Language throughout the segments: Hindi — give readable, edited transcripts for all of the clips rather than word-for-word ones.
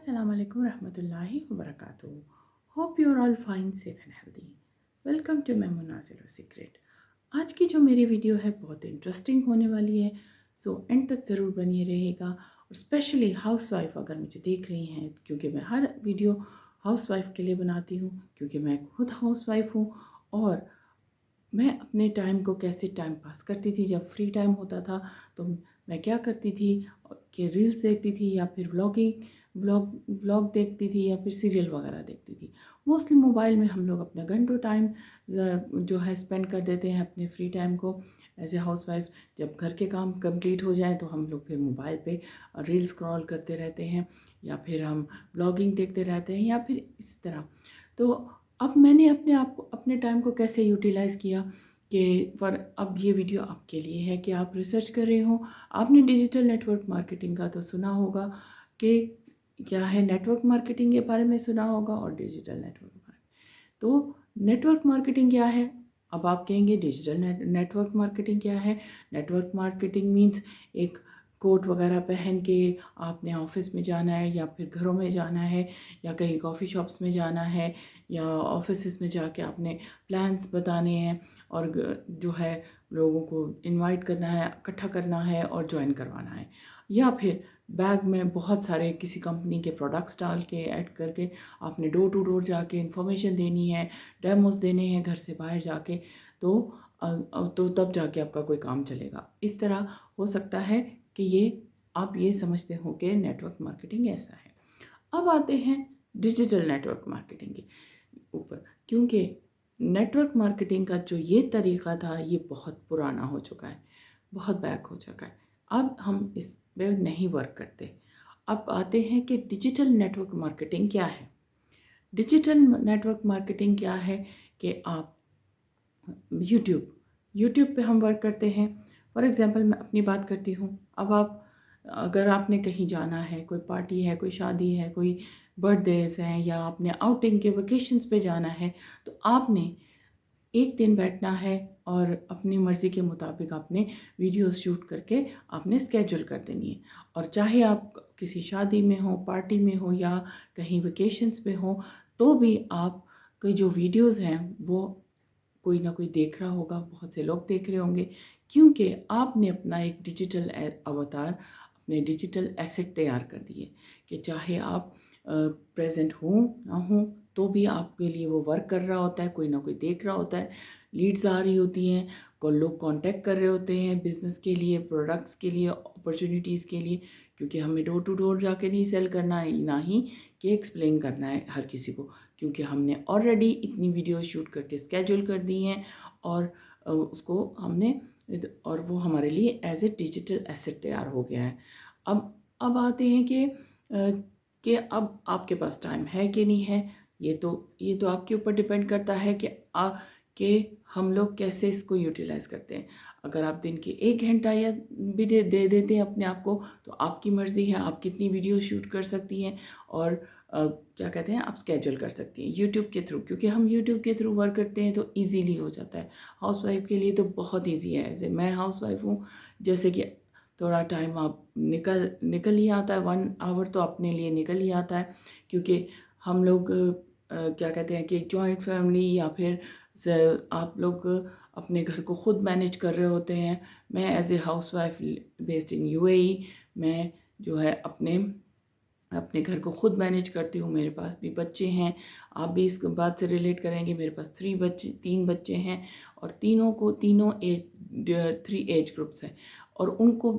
Assalamu alaikum rahmatullahi wa barakatuh. Hope you're all fine, safe and healthy. Welcome to Memunazil Secret. आज की जो मेरी वीडियो है बहुत इंटरेस्टिंग होने वाली है, सो एंड तक ज़रूर बनी रहेगा। और स्पेशली हाउसवाइफ अगर मुझे देख रही हैं, क्योंकि मैं हर वीडियो हाउसवाइफ के लिए बनाती हूँ, क्योंकि मैं खुद हाउसवाइफ हूँ। और मैं अपने टाइम को कैसे टाइम पास करती थी, जब फ्री टाइम होता था तो मैं क्या करती थी कि रील्स देखती थी या फिर व्लॉग देखती थी या फिर सीरियल वगैरह देखती थी। मोस्टली मोबाइल में हम लोग अपना घंटों टाइम जो है स्पेंड कर देते हैं अपने फ्री टाइम को एज ए हाउसवाइफ। जब घर के काम कंप्लीट हो जाएं तो हम लोग फिर मोबाइल पे रील स्क्रॉल करते रहते हैं या फिर हम ब्लॉगिंग देखते रहते हैं या फिर इस तरह। तो अब मैंने अपने आप को अपने टाइम को कैसे यूटिलाइज़ किया कि पर अब ये वीडियो आपके लिए है कि आप रिसर्च कर रहे हो। आपने डिजिटल नेटवर्क मार्केटिंग का तो सुना होगा कि क्या है, नेटवर्क मार्केटिंग के बारे में सुना होगा और डिजिटल नेटवर्क मार्केटिंग। तो नेटवर्क मार्केटिंग क्या है? अब आप कहेंगे डिजिटल नेटवर्क मार्केटिंग क्या है? नेटवर्क मार्केटिंग मीन्स एक कोट वगैरह पहन के आपने ऑफिस में जाना है या फिर घरों में जाना है या कहीं कॉफ़ी शॉप्स में जाना है या ऑफिस में जाके आपने प्लान्स बताने हैं और जो है लोगों को इनवाइट करना है, इकट्ठा करना है और ज्वाइन करवाना है। या फिर बैग में बहुत सारे किसी कंपनी के प्रोडक्ट्स डाल के ऐड करके आपने डोर टू डोर जाके इन्फॉर्मेशन देनी है, डेमोस देने हैं घर से बाहर जाके। तो तब जाके आपका कोई काम चलेगा। इस तरह हो सकता है कि ये आप ये समझते हो कि नेटवर्क मार्केटिंग ऐसा है। अब आते हैं डिजिटल नेटवर्क मार्केटिंग के ऊपर, क्योंकि नेटवर्क मार्केटिंग का जो ये तरीका था ये बहुत पुराना हो चुका है, बहुत बैक हो चुका है। अब हम इस पे नहीं वर्क करते। अब आते हैं कि डिजिटल नेटवर्क मार्केटिंग क्या है। डिजिटल नेटवर्क मार्केटिंग क्या है कि आप यूट्यूब पे हम वर्क करते हैं। फॉर एग्ज़ाम्पल मैं अपनी बात करती हूँ। अब आप अगर आपने कहीं जाना है, कोई पार्टी है, कोई शादी है, कोई बर्थडेज हैं या आपने आउटिंग के वेकेशंस पे जाना है, तो आपने एक दिन बैठना है और अपनी मर्ज़ी के मुताबिक आपने वीडियोस शूट करके आपने स्केड्यूल कर देनी है। और चाहे आप किसी शादी में हो, पार्टी में हो या कहीं वेकेशंस पे हो, तो भी आप की जो वीडियोस हैं वो कोई ना कोई देख रहा होगा, बहुत से लोग देख रहे होंगे, क्योंकि आपने अपना एक डिजिटल अवतार, अपने डिजिटल एसेट तैयार कर दिए कि चाहे आप प्रेजेंट हो ना हो तो भी आपके लिए वो वर्क कर रहा होता है, कोई ना कोई देख रहा होता है, लीड्स आ रही होती हैं, को लोग कांटेक्ट कर रहे होते हैं बिज़नेस के लिए, प्रोडक्ट्स के लिए, अपॉर्चुनिटीज़ के लिए। क्योंकि हमें डोर टू डोर जाके नहीं सेल करना है, ना ही कि एक्सप्लेन करना है हर किसी को, क्योंकि हमने ऑलरेडी इतनी वीडियो शूट करके स्केड्यूल कर दी हैं और उसको हमने और वो हमारे लिए एज ए डिजिटल एसेट तैयार हो गया है। अब आते हैं कि अब आपके पास टाइम है कि नहीं है। ये तो आपके ऊपर डिपेंड करता है कि हम लोग कैसे इसको यूटिलाइज़ करते हैं। अगर आप दिन के 1 घंटा या भी दे देते हैं अपने आप को, तो आपकी मर्ज़ी है आप कितनी वीडियो शूट कर सकती हैं और क्या कहते हैं आप स्केड्यूल कर सकती हैं यूट्यूब के थ्रू। क्योंकि हम यूट्यूब के थ्रू वर्क करते हैं तो ईज़िली हो जाता है। हाउसवाइफ के लिए तो बहुत ईज़ी है। ऐसे मैं हाउसवाइफ हूँ, जैसे कि थोड़ा टाइम आप निकल ही आता है, 1 आवर तो अपने लिए निकल ही आता है। क्योंकि हम लोग क्या कहते हैं कि जॉइंट फैमिली या फिर आप लोग अपने घर को ख़ुद मैनेज कर रहे होते हैं। मैं as a housewife based in UAE, मैं जो है अपने घर को ख़ुद मैनेज करती हूँ। मेरे पास भी बच्चे हैं, आप भी इस बात से रिलेट करेंगे। मेरे पास 3 बच्चे हैं और तीनों 3 एज ग्रुप्स हैं और उनको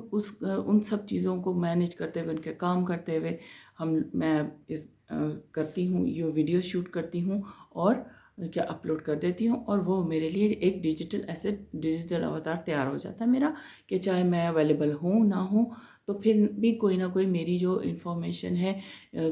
उन सब चीज़ों को मैनेज करते हुए, उनके काम करते हुए मैं करती हूँ, ये वीडियो शूट करती हूँ और क्या अपलोड कर देती हूँ। और वो मेरे लिए एक डिजिटल एसेट, डिजिटल अवतार तैयार हो जाता है मेरा, कि चाहे मैं अवेलेबल हूँ ना हूँ तो फिर भी कोई ना कोई मेरी जो इन्फॉर्मेशन है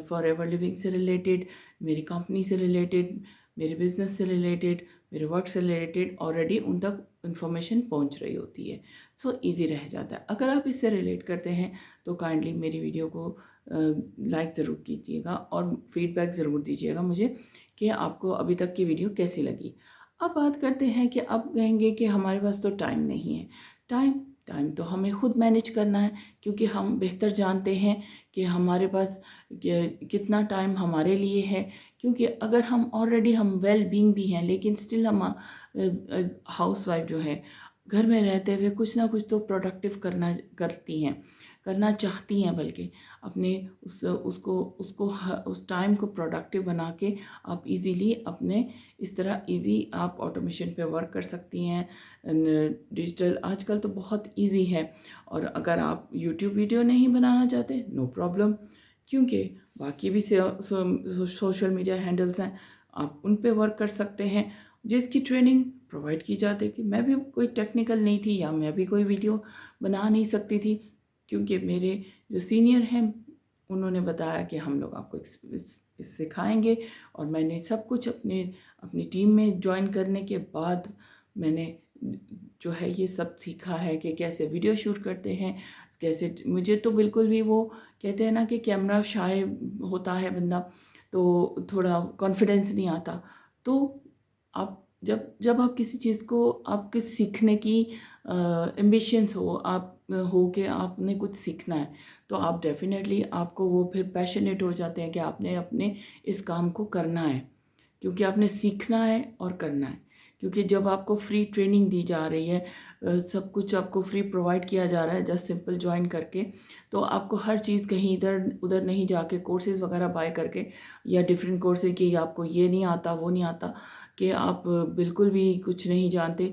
फॉरएवर लिविंग से रिलेटेड, मेरी कंपनी से रिलेटेड, मेरे बिज़नेस से रिलेटेड, मेरे वर्क से रिलेटेड ऑलरेडी उन तक इन्फॉर्मेशन पहुंच रही होती है। सो इजी रह जाता है। अगर आप इससे रिलेट करते हैं तो काइंडली मेरी वीडियो को लाइक ज़रूर कीजिएगा और फीडबैक ज़रूर दीजिएगा मुझे कि आपको अभी तक की वीडियो कैसी लगी। अब बात करते हैं कि अब कहेंगे कि हमारे पास तो टाइम नहीं है। टाइम टाइम तो हमें खुद मैनेज करना है, क्योंकि हम बेहतर जानते हैं कि हमारे पास कितना टाइम हमारे लिए है। क्योंकि अगर हम ऑलरेडी हम वेल बीइंग भी हैं, लेकिन स्टिल हम हाउस वाइफ जो है घर में रहते हुए कुछ ना कुछ तो प्रोडक्टिव करना चाहती हैं, बल्कि अपने उस टाइम को प्रोडक्टिव बना के आप इजीली अपने इस तरह इजी आप ऑटोमेशन पे वर्क कर सकती हैं। डिजिटल आजकल तो बहुत इजी है। और अगर आप यूट्यूब वीडियो नहीं बनाना चाहते, नो प्रॉब्लम, क्योंकि बाकी भी सोशल मीडिया हैंडल्स हैं, आप उन पे वर्क कर सकते हैं, जिसकी ट्रेनिंग प्रोवाइड की जाती थी। मैं भी कोई टेक्निकल नहीं थी, या मैं भी कोई वीडियो बना नहीं सकती थी, क्योंकि मेरे जो सीनियर हैं उन्होंने बताया कि हम लोग आपको सिखाएंगे। और मैंने सब कुछ अपनी टीम में ज्वाइन करने के बाद मैंने जो है ये सब सीखा है कि कैसे वीडियो शूट करते हैं, कैसे। मुझे तो बिल्कुल भी वो कहते हैं ना कि कैमरा शाय होता है बंदा, तो थोड़ा कॉन्फिडेंस नहीं आता। तो आप जब आप किसी चीज़ को आपके सीखने की एम्बिशंस हो कि आपने कुछ सीखना है, तो आप डेफिनेटली आपको वो फिर पैशनेट हो जाते हैं कि आपने अपने इस काम को करना है, क्योंकि आपने सीखना है और करना है। क्योंकि जब आपको फ्री ट्रेनिंग दी जा रही है, सब कुछ आपको फ्री प्रोवाइड किया जा रहा है जस्ट सिंपल ज्वाइन करके, तो आपको हर चीज़ कहीं इधर उधर नहीं जाके कोर्सेज़ वगैरह बाय करके, या डिफरेंट कोर्सेज की आपको ये नहीं आता वो नहीं आता, कि आप बिल्कुल भी कुछ नहीं जानते,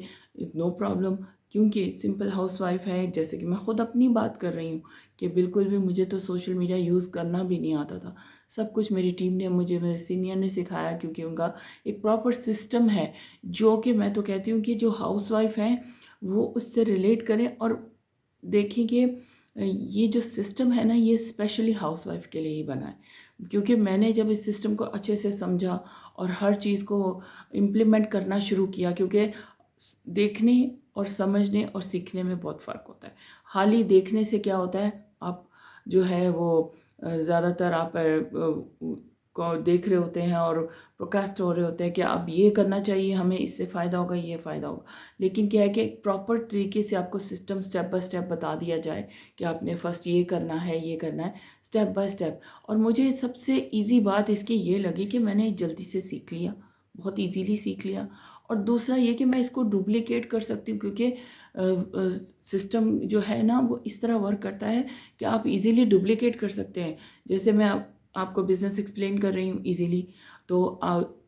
नो प्रॉब्लम। क्योंकि सिंपल हाउसवाइफ है, जैसे कि मैं ख़ुद अपनी बात कर रही हूँ कि बिल्कुल भी मुझे तो सोशल मीडिया यूज़ करना भी नहीं आता था। सब कुछ मेरी टीम ने मेरे सीनियर ने सिखाया, क्योंकि उनका एक प्रॉपर सिस्टम है, जो कि मैं तो कहती हूँ कि जो हाउसवाइफ हैं वो उससे रिलेट करें और देखें कि ये जो सिस्टम है ना, ये स्पेशली हाउसवाइफ के लिए ही बना है। क्योंकि मैंने जब इस सिस्टम को अच्छे से समझा और हर चीज़ को इम्प्लीमेंट करना शुरू किया, क्योंकि देखने और समझने और सीखने में बहुत फ़र्क होता है। हाल ही देखने से क्या होता है, आप जो है वो ज़्यादातर आप को देख रहे होते हैं और प्रोकास्ट हो रहे होते हैं कि अब ये करना चाहिए, हमें इससे फ़ायदा होगा, ये फ़ायदा होगा। लेकिन क्या है कि एक प्रॉपर तरीके से आपको सिस्टम स्टेप बाय स्टेप बता दिया जाए कि आपने फ़र्स्ट ये करना है, स्टेप बाय स्टेप। और मुझे सबसे ईजी बात इसकी ये लगी कि मैंने जल्दी से सीख लिया, बहुत ईजीली सीख लिया। और दूसरा ये कि मैं इसको डुप्लिकेट कर सकती हूँ, क्योंकि सिस्टम जो है ना वो इस तरह वर्क करता है कि आप इजीली डुप्लिकेट कर सकते हैं। जैसे मैं आपको बिज़नेस एक्सप्लेन कर रही हूँ इजीली, तो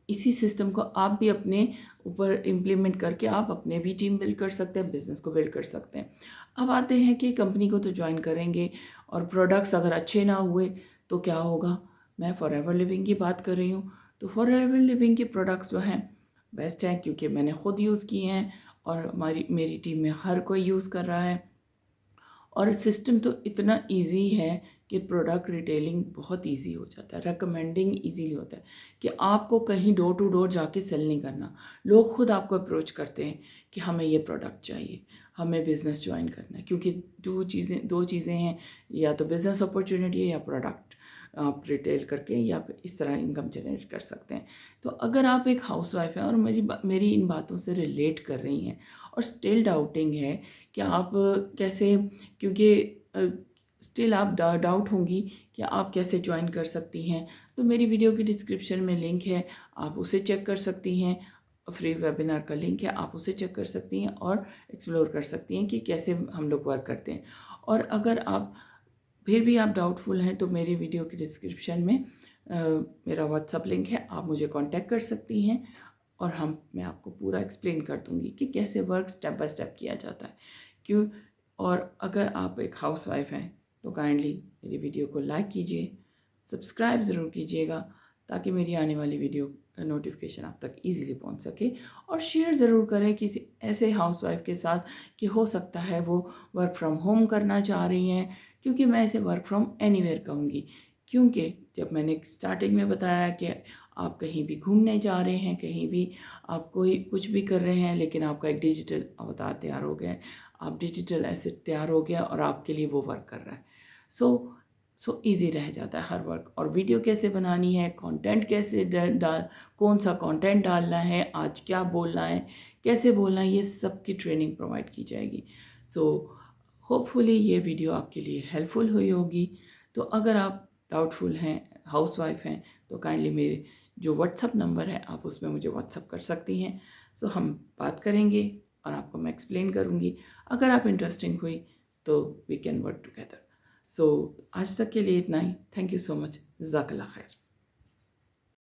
इसी सिस्टम को आप भी अपने ऊपर इम्प्लीमेंट करके आप अपने भी टीम बिल्ड कर सकते हैं, बिज़नेस को बिल्ड कर सकते हैं। अब आते हैं कि कंपनी को तो ज्वाइन करेंगे और प्रोडक्ट्स अगर अच्छे ना हुए तो क्या होगा। मैं फॉरएवर लिविंग की बात कर रही हूँ, तो फॉरएवर लिविंग के प्रोडक्ट्स जो हैं बेस्ट हैं, क्योंकि मैंने ख़ुद यूज़ किए हैं और मेरी टीम में हर कोई यूज़ कर रहा है। और सिस्टम तो इतना इजी है कि प्रोडक्ट रिटेलिंग बहुत इजी हो जाता है, रिकमेंडिंग इजीली होता है कि आपको कहीं डोर टू डोर जाके सेल नहीं करना। लोग खुद आपको अप्रोच करते हैं कि हमें ये प्रोडक्ट चाहिए, हमें बिज़नेस ज्वाइन करना है, क्योंकि दो चीज़ें हैं, या तो बिज़नेस अपॉर्चुनिटी है या प्रोडक्ट आप रिटेल करके या फिर इस तरह इनकम जनरेट कर सकते हैं। तो अगर आप एक हाउसवाइफ हैं और मेरी इन बातों से रिलेट कर रही हैं और स्टिल डाउटिंग है कि आप कैसे, क्योंकि स्टिल आप डाउट होंगी कि आप कैसे ज्वाइन कर सकती हैं, तो मेरी वीडियो की डिस्क्रिप्शन में लिंक है, आप उसे चेक कर सकती हैं। फ्री वेबिनार का लिंक है, आप उसे चेक कर सकती हैं और एक्सप्लोर कर सकती हैं कि कैसे हम लोग वर्क करते हैं। और अगर आप फिर भी आप डाउटफुल हैं तो मेरी वीडियो की डिस्क्रिप्शन में मेरा व्हाट्सअप लिंक है, आप मुझे कांटेक्ट कर सकती हैं और मैं आपको पूरा एक्सप्लेन कर दूँगी कि कैसे वर्क स्टेप बाय स्टेप किया जाता है। क्यों, और अगर आप एक हाउसवाइफ हैं तो काइंडली मेरी वीडियो को लाइक कीजिए, सब्सक्राइब ज़रूर कीजिएगा, ताकि मेरी आने वाली वीडियो नोटिफिकेशन आप तक इजीली पहुंच सके। और शेयर ज़रूर करें किसी ऐसे हाउसवाइफ के साथ कि हो सकता है वो वर्क फ्रॉम होम करना चाह रही हैं, क्योंकि मैं इसे वर्क फ्रॉम एनीवेयर कहूँगी। क्योंकि जब मैंने स्टार्टिंग में बताया कि आप कहीं भी घूमने जा रहे हैं, कहीं भी आप कोई कुछ भी कर रहे हैं, लेकिन आपका एक डिजिटल अवतार तैयार हो गया है, आप डिजिटल एसेट तैयार हो गया और आपके लिए वो वर्क कर रहा है। सो इजी रह जाता है हर वर्क। और वीडियो कैसे बनानी है, कंटेंट कैसे कौन सा कंटेंट डालना है, आज क्या बोलना है, कैसे बोलना है, ये सब की ट्रेनिंग प्रोवाइड की जाएगी। सो होपफुली ये वीडियो आपके लिए हेल्पफुल हुई होगी। तो अगर आप डाउटफुल हैं, हाउसवाइफ हैं, तो काइंडली मेरे जो व्हाट्सअप नंबर है आप उसमें मुझे व्हाट्सअप कर सकती हैं। सो हम बात करेंगे और आपको मैं एक्सप्लेन करूँगी। अगर आप इंटरेस्टिंग हुई तो we can work together. So आज तक के लिए इतना ही। Thank you so much. जज़ाकल्लाह खैर।